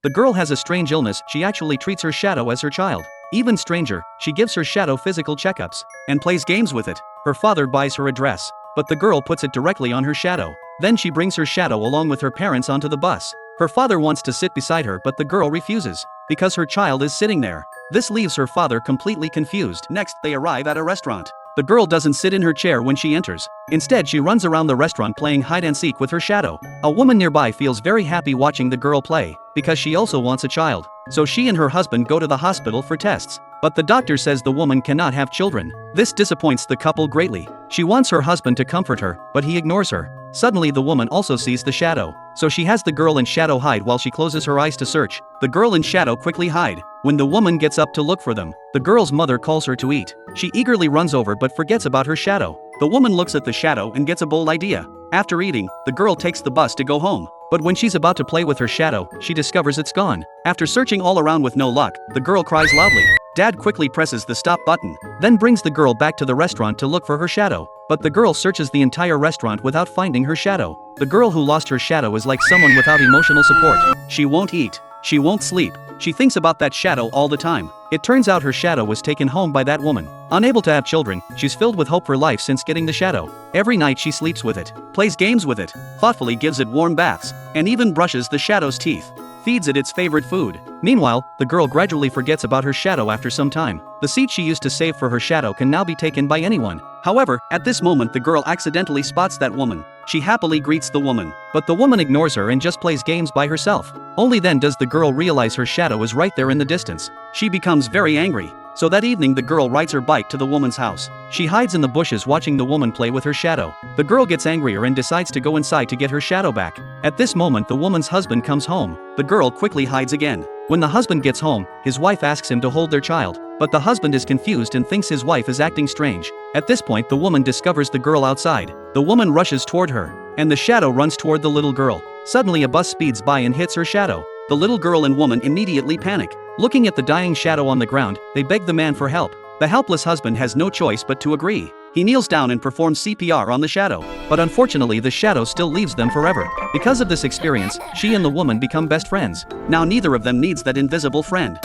The girl has a strange illness, she actually treats her shadow as her child. Even stranger, she gives her shadow physical checkups and plays games with it. Her father buys her a dress, but the girl puts it directly on her shadow. Then she brings her shadow along with her parents onto the bus. Her father wants to sit beside her, but the girl refuses because her child is sitting there. This leaves her father completely confused. Next, they arrive at a restaurant. The girl doesn't sit in her chair when she enters. Instead, she runs around the restaurant playing hide and seek with her shadow. A woman nearby feels very happy watching the girl play because she also wants a child. So she and her husband go to the hospital for tests. But the doctor says the woman cannot have children. This disappoints the couple greatly. She wants her husband to comfort her, but he ignores her. Suddenly the woman also sees the shadow. So she has the girl in shadow hide while she closes her eyes to search. The girl in shadow quickly hide. When the woman gets up to look for them, the girl's mother calls her to eat. She eagerly runs over but forgets about her shadow. The woman looks at the shadow and gets a bold idea. After eating, the girl takes the bus to go home. But when she's about to play with her shadow, she discovers it's gone. After searching all around with no luck, the girl cries loudly. Dad quickly presses the stop button, then brings the girl back to the restaurant to look for her shadow. But the girl searches the entire restaurant without finding her shadow. The girl who lost her shadow is like someone without emotional support. She won't eat. She won't sleep. She thinks about that shadow all the time. It turns out her shadow was taken home by that woman. Unable to have children, she's filled with hope for life since getting the shadow. Every night she sleeps with it, plays games with it, thoughtfully gives it warm baths, and even brushes the shadow's teeth. Feeds it its favorite food. Meanwhile, the girl gradually forgets about her shadow after some time. The seat she used to save for her shadow can now be taken by anyone. However, at this moment the girl accidentally spots that woman. She happily greets the woman, but the woman ignores her and just plays games by herself. Only then does the girl realize her shadow is right there in the distance. She becomes very angry. So that evening the girl rides her bike to the woman's house. She hides in the bushes watching the woman play with her shadow. The girl gets angrier and decides to go inside to get her shadow back. At this moment the woman's husband comes home. The girl quickly hides again. When the husband gets home, his wife asks him to hold their child. But the husband is confused and thinks his wife is acting strange. At this point the woman discovers the girl outside. The woman rushes toward her, and the shadow runs toward the little girl. Suddenly a bus speeds by and hits her shadow. The little girl and woman immediately panic. Looking at the dying shadow on the ground, they beg the man for help. The helpless husband has no choice but to agree. He kneels down and performs CPR on the shadow. But unfortunately the shadow still leaves them forever. Because of this experience, she and the woman become best friends. Now neither of them needs that invisible friend.